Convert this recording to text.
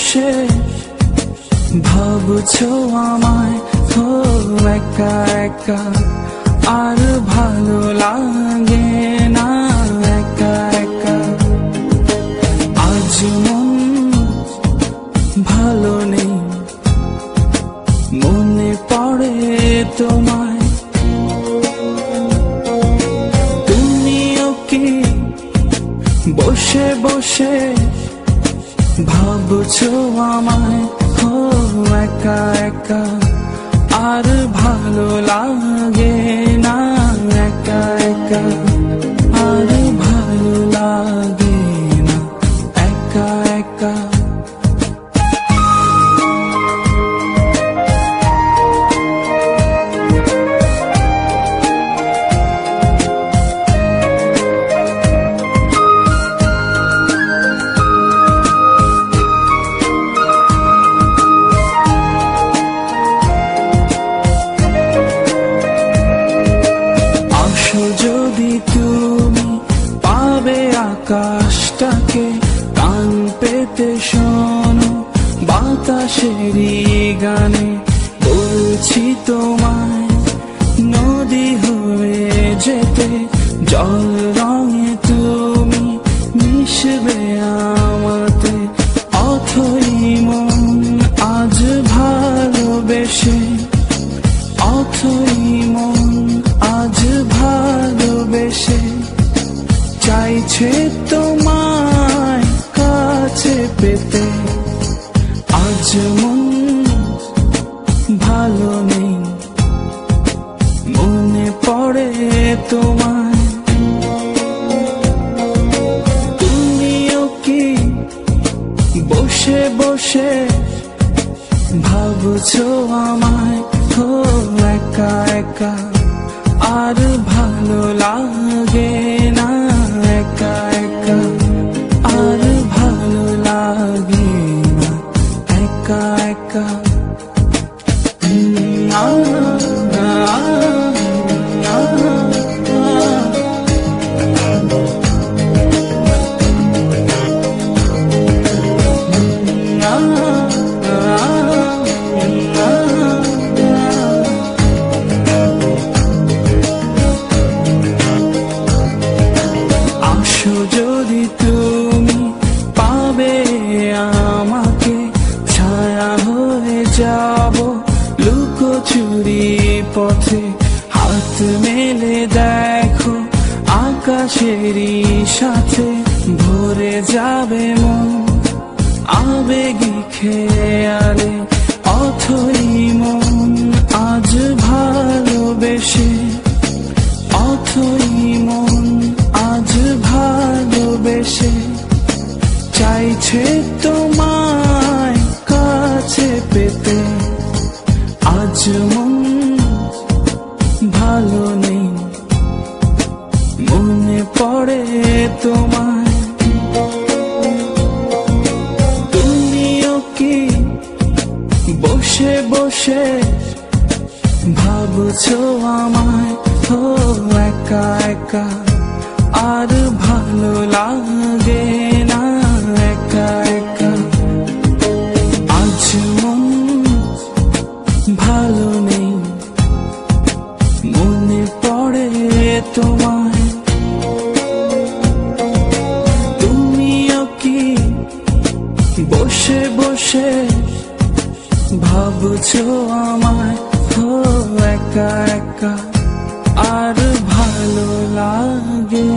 বসে ভাবছো আমায়, ও একা একা আর ভালো লাগে না, একা একা। আজ মন ভালো নেই, মনে পড়ে তোমায়। তুমিও কি বসে বসে ভাবছো আমায়, ও একা একা আর ভালো লাগে না, একা একা আর ভালো লাগে না, একা একা। যদি তুমি পাবে আকাশটাকে কান পেতে শোনো বাতাসেরই গানে, বলছি তোমায় নদী হয়ে যেতে, জল রঙে তুমি মিশবে আমাতে। অথই মন আজ ভালোবেসে, অথই মন আজ ভালোবেসে চাইছে তোমায় কাছে পেতে। আজ মন ভালো নেই, মনে পড়ে তোমায়। তুমিও কি বসে বসে ভাবছো আমায়, ও একা একা আর ভালো লাগে না, একা একা আর ভালো লাগে না, একা একা। যদি তুমি পাবে আমাকে, ছায়া হয়ে যাব লুকোচুরি পথে। হাত মেলে দেখো আকাশেরই সাথে, ভরে যাবে মন আবেগী খেয়ালে। অথই মন আজ ভালোবেসে, অথই মন আজ ভালোবেসে চাইছে তোমায় কাছে পেতে। আজ মন ভালো নেই, মনে পড়ে তোমায়। তুমিও কি বসে বসে ভাবছো আমায়, ও একা একা আর ভালো লাগে না, একা একা। আজ মন ভালো নেই, মনে পড়ে তোমায়। তুমিও কি বসে বসে ভাবছো আমায়, ও একা একা আর ভালো লাগে